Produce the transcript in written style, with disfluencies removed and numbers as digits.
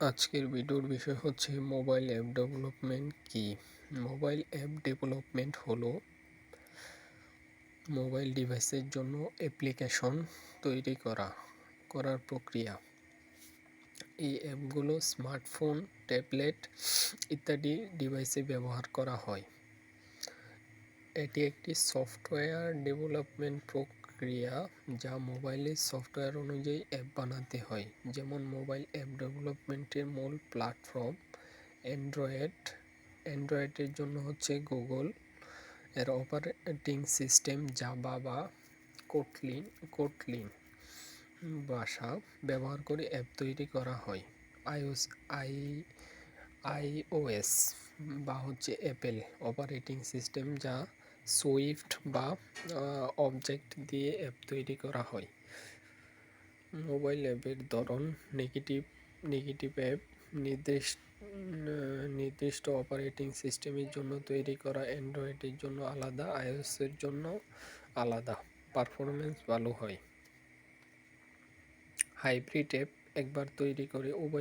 আজকের ভিডিওর বিষয় হচ্ছে মোবাইল অ্যাপ ডেভেলপমেন্ট কি। মোবাইল অ্যাপ ডেভেলপমেন্ট হলো মোবাইল ডিভাইসের জন্য অ্যাপ্লিকেশন তৈরি করার প্রক্রিয়া। এই অ্যাপগুলো স্মার্টফোন, ট্যাবলেট ইত্যাদি ডিভাইসে ব্যবহার করা হয়। এটি একটি সফটওয়্যার ডেভেলপমেন্ট প্রক্রিয়া যা মোবাইলের সফটওয়্যার অনুযায়ী অ্যাপ বানাতে হয়। যেমন মোবাইল অ্যাপ ডেভেলপমেন্টের মূল প্ল্যাটফর্ম অ্যান্ড্রয়েডের জন্য হচ্ছে গুগল, এর অপারেটিং সিস্টেম জাভা বা কোটলিন ভাষা ব্যবহার করে অ্যাপ তৈরি করা হয়। আইওএস বা হচ্ছে অ্যাপেল অপারেটিং সিস্টেম যা সুইফট বা অবজেক্ট দিয়ে অ্যাপ তৈরি করা হয়। মোবাইল অ্যাপের ধরন নেগেটিভ অ্যাপ নির্দিষ্ট অপারেটিং সিস্টেমের জন্য তৈরি করা, অ্যান্ড্রয়েডের জন্য আলাদা, আইওএসের জন্য আলাদা, পারফরমেন্স ভালো হয়। হাইব্রিড অ্যাপ একবার তৈরি করে উভয়